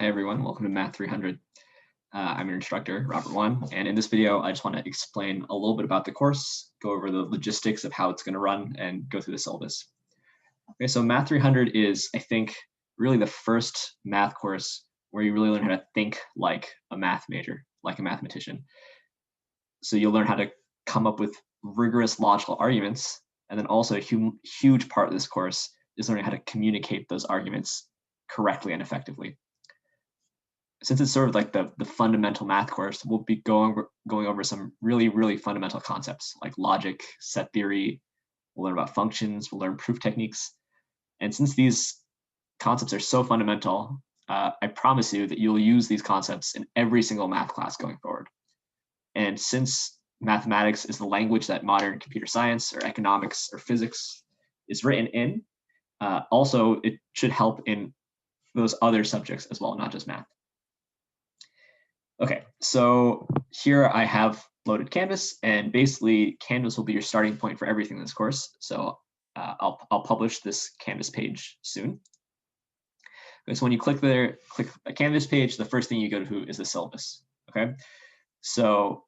Hey everyone, welcome to Math 300. I'm your instructor, Robert Wan, and in this video, I just want to explain a little bit about the course, go over the logistics of how it's going to run, and go through the syllabus. Okay, so Math 300 is, I think, really the first math course where you really learn how to think like a math major, like a mathematician. So you'll learn how to come up with rigorous logical arguments, and then also a huge part of this course is learning how to communicate those arguments correctly and effectively. Since it's sort of like the fundamental math course, we'll be going over some really fundamental concepts like logic, set theory. We'll learn about functions. We'll learn proof techniques. And since these concepts are so fundamental, I promise you that you'll use these concepts in every single math class going forward. And since mathematics is the language that modern computer science or economics or physics is written in, also it should help in those other subjects as well, not just math. Okay, so here I have loaded Canvas, and basically Canvas will be your starting point for everything in this course. So I'll publish this Canvas page soon. Okay, so when you click the Canvas page, the first thing you go to is the syllabus. Okay, so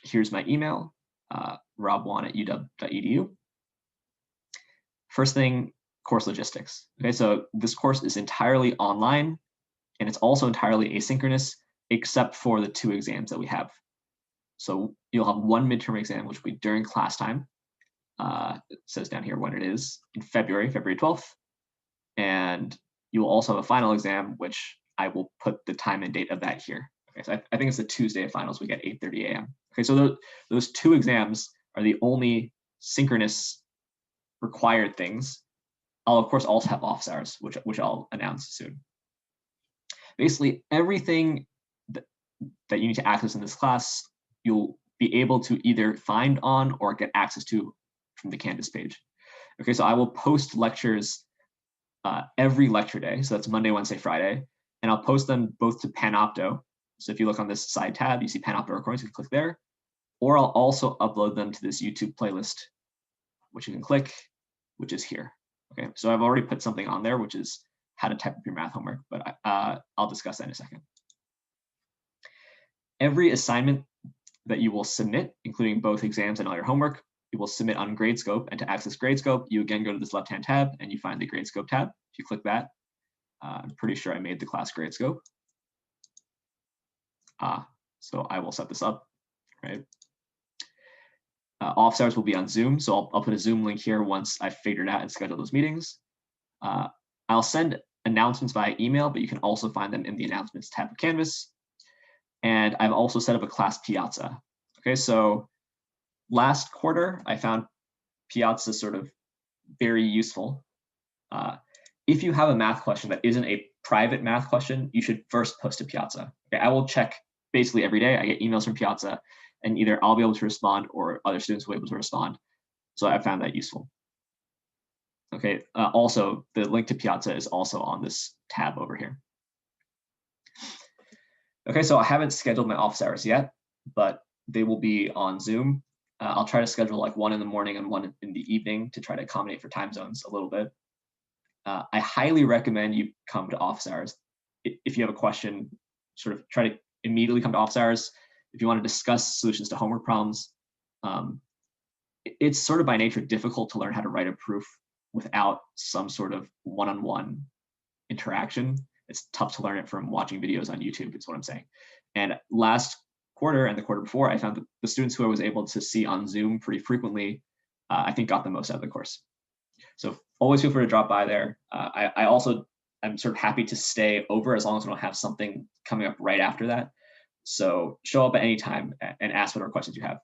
here's my email, robwan@uw.edu. First thing, course logistics. Okay, so this course is entirely online, and it's also entirely asynchronous, except for the 2 exams that we have. So you'll have one midterm exam, which will be during class time. It says down here when it is, in February 12th. And you will also have a final exam, which I will put the time and date of that here. Okay, so I think it's the Tuesday of finals. We get 8:30 a.m. Okay, so those 2 exams are the only synchronous required things. I'll of course also have office hours, which I'll announce soon. Basically, everything that you need to access in this class, you'll be able to either find on or get access to from the Canvas page. Okay, so I will post lectures every lecture day. So that's Monday, Wednesday, Friday. And I'll post them both to Panopto. So if you look on this side tab, you see Panopto recordings, you can click there. Or I'll also upload them to this YouTube playlist, which you can click, which is here. Okay, so I've already put something on there, which is how to type up your math homework, but I'll discuss that in a second. Every assignment that you will submit, including both exams and all your homework, you will submit on Gradescope. And to access Gradescope, you again go to this left-hand tab and you find the Gradescope tab. If you click that, I'm pretty sure I made the class Gradescope. So I will set this up, right? Office hours will be on Zoom, so I'll put a Zoom link here once I've figured out and scheduled those meetings. I'll send announcements via email, but you can also find them in the announcements tab of Canvas. And I've also set up a class Piazza. Okay, so last quarter, I found Piazza sort of very useful. If you have a math question that isn't a private math question, you should first post to Piazza. Okay, I will check basically every day. I get emails from Piazza, and either I'll be able to respond or other students will be able to respond. So I found that useful. Okay, also the link to Piazza is also on this tab over here. Okay, so I haven't scheduled my office hours yet, but they will be on Zoom. I'll try to schedule like 1 in the morning and 1 in the evening to try to accommodate for time zones a little bit. I highly recommend you come to office hours. If you have a question, sort of try to immediately come to office hours. If you want to discuss solutions to homework problems, it's sort of by nature difficult to learn how to write a proof without some sort of one-on-one interaction. It's tough to learn it from watching videos on YouTube, is what I'm saying. And last quarter and the quarter before, I found that the students who I was able to see on Zoom pretty frequently, I think got the most out of the course. So always feel free to drop by there. I also am sort of happy to stay over as long as we don't have something coming up right after that. So show up at any time and ask whatever questions you have.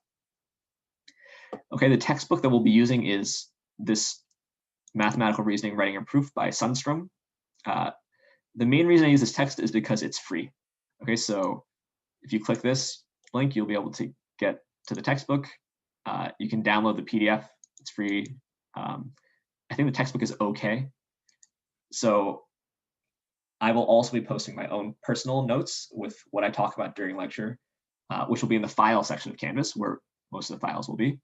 Okay, the textbook that we'll be using is this Mathematical Reasoning, Writing, and Proof by Sundstrom. The main reason I use this text is because it's free. Okay, so if you click this link, you'll be able to get to the textbook. You can download the PDF. It's free. I think the textbook is okay. So I will also be posting my own personal notes with what I talk about during lecture, which will be in the file section of Canvas, where most of the files will be.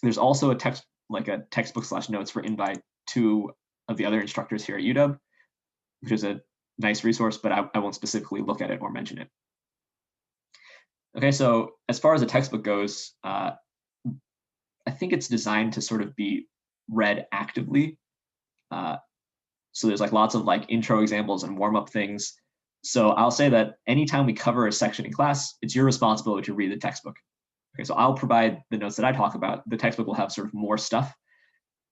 There's also a textbook/notes written by 2 of the other instructors here at UW, which is a nice resource, but I won't specifically look at it or mention it. Okay, so as far as the textbook goes, I think it's designed to sort of be read actively. So there's like lots of like intro examples and warm-up things. So I'll say that anytime we cover a section in class, it's your responsibility to read the textbook. Okay, so I'll provide the notes that I talk about. The textbook will have sort of more stuff.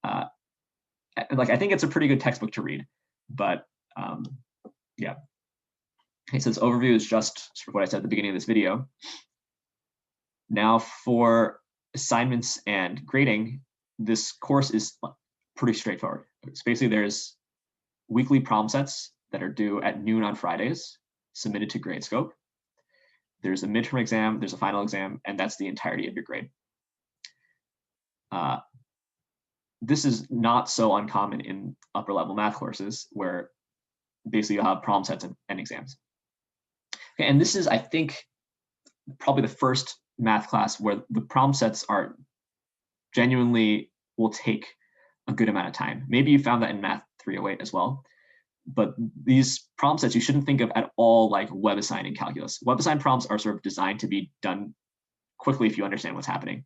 Like I think it's a pretty good textbook to read, but yeah. Okay, so this overview is just sort of what I said at the beginning of this video. Now for assignments and grading, this course is pretty straightforward. So basically there's weekly problem sets that are due at noon on Fridays, submitted to Gradescope. There's a midterm exam, there's a final exam, and that's the entirety of your grade. This is not so uncommon in upper level math courses where basically you'll have problem sets and exams. Okay, and this is, I think, probably the first math class where the problem sets are genuinely will take a good amount of time. Maybe you found that in Math 308 as well. But these problem sets you shouldn't think of at all like WebAssign and calculus. WebAssign problems are sort of designed to be done quickly if you understand what's happening.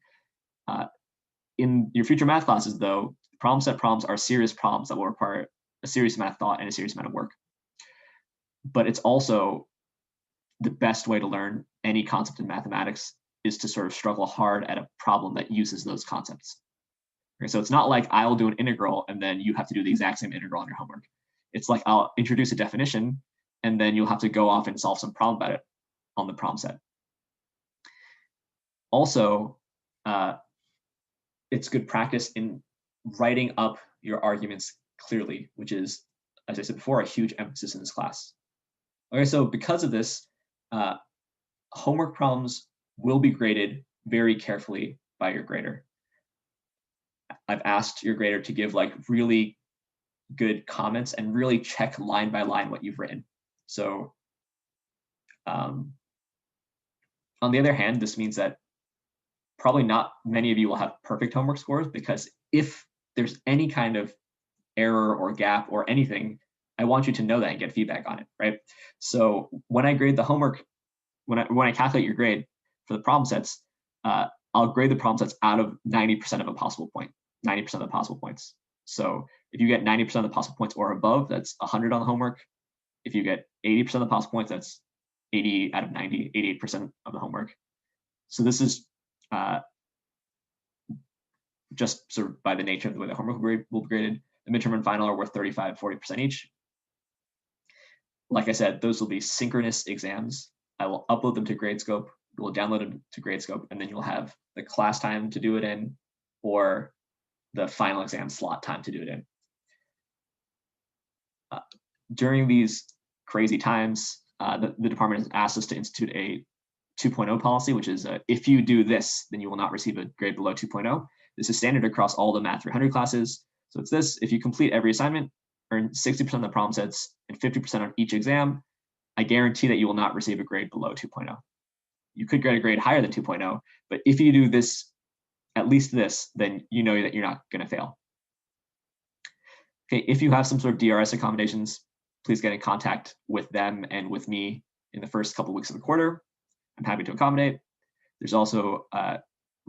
In your future math classes, though, problem set problems are serious problems that will require a serious amount of thought and a serious amount of work. But it's also the best way to learn any concept in mathematics is to sort of struggle hard at a problem that uses those concepts. Okay, so it's not like I'll do an integral and then you have to do the exact same integral on your homework. It's like I'll introduce a definition and then you'll have to go off and solve some problem about it on the problem set. Also, it's good practice in writing up your arguments clearly, which is, as I said before, a huge emphasis in this class. Okay, so because of this, homework problems will be graded very carefully by your grader. I've asked your grader to give like really good comments and really check line by line what you've written. So on the other hand, this means that probably not many of you will have perfect homework scores, because if there's any kind of error or gap or anything, I want you to know that and get feedback on it, right? So when I grade the homework, when I calculate your grade for the problem sets, I'll grade the problem sets out of 90% of a possible point, 90% of the possible points. So if you get 90% of the possible points or above, that's 100 on the homework. If you get 80% of the possible points, that's 80 out of 90, 88% of the homework. So this is just sort of by the nature of the way the homework will be graded. The midterm and final are worth 35, 40% each. Like I said, those will be synchronous exams. I will upload them to Gradescope. You will download them to Gradescope, and then you'll have the class time to do it in, or the final exam slot time to do it in. During these crazy times, the department has asked us to institute a 2.0 policy, which is if you do this, then you will not receive a grade below 2.0. This is standard across all the Math 300 classes. So it's this: if you complete every assignment, earn 60% of the problem sets, and 50% on each exam, I guarantee that you will not receive a grade below 2.0. You could get a grade higher than 2.0, but if you do this, at least this, then you know that you're not going to fail. Okay, if you have some sort of DRS accommodations, please get in contact with them and with me in the first couple of weeks of the quarter. I'm happy to accommodate. There's also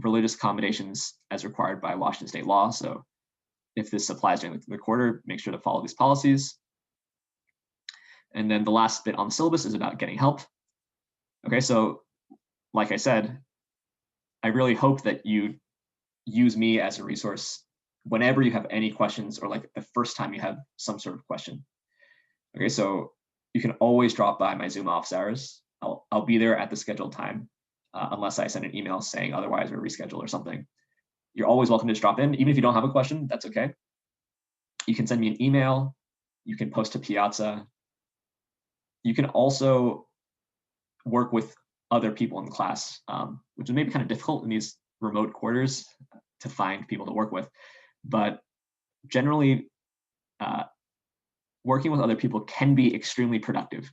religious accommodations as required by Washington state law. So if this applies during the quarter, make sure to follow these policies. And then the last bit on the syllabus is about getting help. Okay, so like I said, I really hope that you use me as a resource whenever you have any questions, or like the first time you have some sort of question. Okay, so you can always drop by my Zoom office hours. I'll be there at the scheduled time, unless I send an email saying otherwise or reschedule or something. You're always welcome to just drop in. Even if you don't have a question, that's okay. You can send me an email. You can post to Piazza. You can also work with other people in the class, which is maybe kind of difficult in these remote quarters to find people to work with. But generally, working with other people can be extremely productive,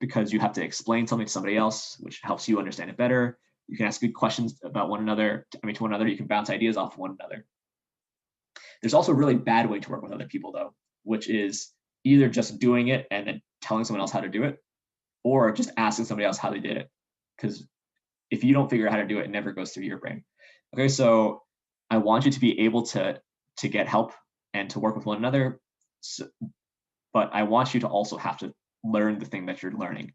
because you have to explain something to somebody else, which helps you understand it better. You can ask good questions about one another. To one another, you can bounce ideas off of one another. There's also a really bad way to work with other people, though, which is either just doing it and then telling someone else how to do it, or just asking somebody else how they did it. Because if you don't figure out how to do it, it never goes through your brain. Okay, so I want you to be able to get help and to work with one another, but I want you to also have to learn the thing that you're learning.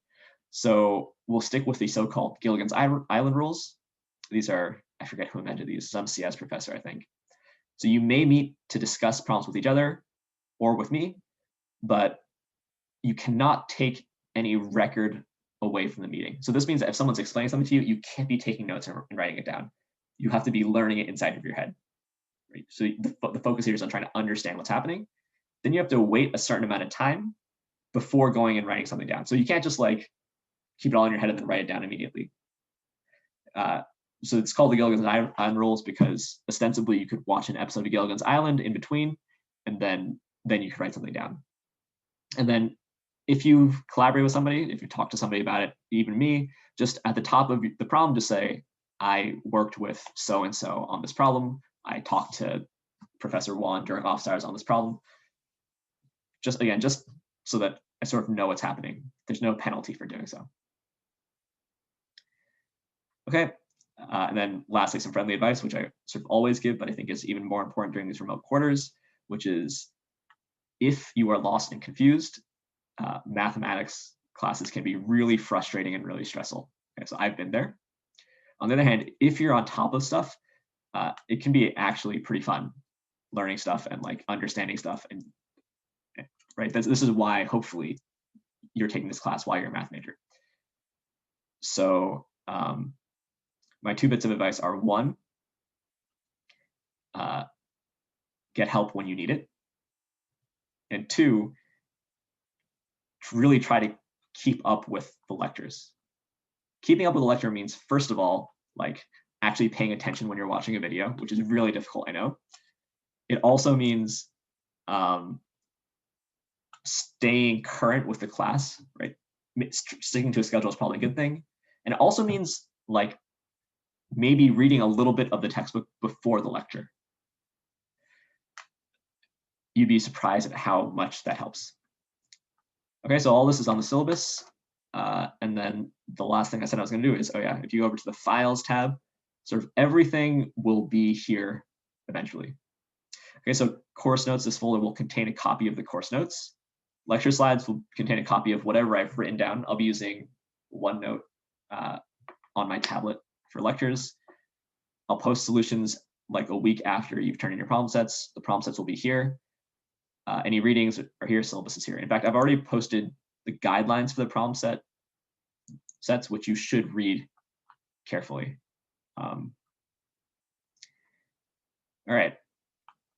So we'll stick with the so-called Gilligan's Island rules. These are, I forget who invented these, some CS professor, I think. So you may meet to discuss problems with each other or with me, but you cannot take any record away from the meeting. So this means that if someone's explaining something to you, you can't be taking notes and writing it down. You have to be learning it inside of your head. Right? So the focus here is on trying to understand what's happening. Then you have to wait a certain amount of time before going and writing something down. So you can't just like keep it all in your head and then write it down immediately. So it's called the Gilligan's Island rules because ostensibly you could watch an episode of Gilligan's Island in between, and then you could write something down. And then if you collaborate with somebody, if you talk to somebody about it, even me, just at the top of the problem, just say, I worked with so-and-so on this problem. I talked to Professor Wan during office hours on this problem. Just so that I sort of know what's happening. There's no penalty for doing so. Okay, and then lastly, some friendly advice, which I sort of always give, but I think is even more important during these remote quarters, which is if you are lost and confused, mathematics classes can be really frustrating and really stressful. Okay, so I've been there. On the other hand, if you're on top of stuff, it can be actually pretty fun learning stuff and like understanding stuff. And right, this is why hopefully you're taking this class while you're a math major. So my 2 bits of advice are: 1, get help when you need it, and 2, really try to keep up with the lectures. Keeping up with the lecture means, first of all, like actually paying attention when you're watching a video, which is really difficult, I know. It also means staying current with the class, right? Sticking to a schedule is probably a good thing. And it also means like maybe reading a little bit of the textbook before the lecture. You'd be surprised at how much that helps. Okay, so all this is on the syllabus. And then the last thing I said I was going to do is, oh yeah, if you go over to the Files tab, sort of everything will be here eventually. Okay, so course notes, this folder will contain a copy of the course notes. Lecture slides will contain a copy of whatever I've written down. I'll be using OneNote on my tablet for lectures. I'll post solutions like a week after you've turned in your problem sets. The problem sets will be here. Any readings are here, syllabus is here. In fact, I've already posted the guidelines for the problem sets, which you should read carefully. All right,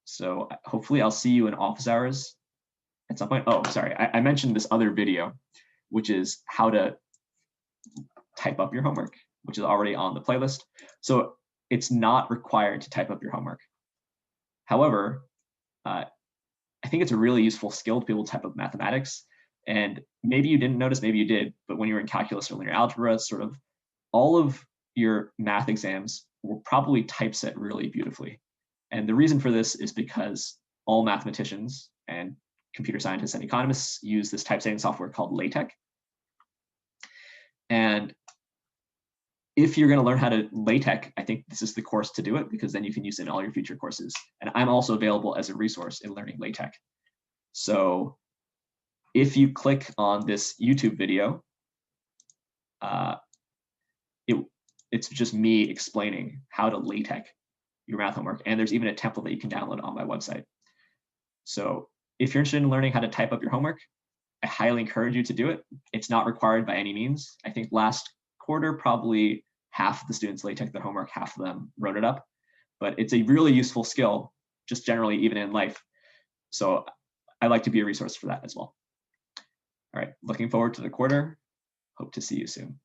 so hopefully I'll see you in office hours at some point. Oh, sorry, I mentioned this other video, which is how to type up your homework, which is already on the playlist. So it's not required to type up your homework. However, I think it's a really useful skill to be able to type up mathematics. And maybe you didn't notice, maybe you did, but when you were in calculus or linear algebra, sort of all of your math exams will probably typeset really beautifully. And the reason for this is because all mathematicians and computer scientists and economists use this typesetting software called LaTeX. And if you're going to learn how to LaTeX, I think this is the course to do it, because then you can use it in all your future courses. And I'm also available as a resource in learning LaTeX. So if you click on this YouTube video, it's just me explaining how to LaTeX your math homework. And there's even a template that you can download on my website. So if you're interested in learning how to type up your homework, I highly encourage you to do it. It's not required by any means. I think last quarter, probably half of the students LaTeX their homework, half of them wrote it up. But it's a really useful skill, just generally, even in life. So I like to be a resource for that as well. All right, looking forward to the quarter. Hope to see you soon.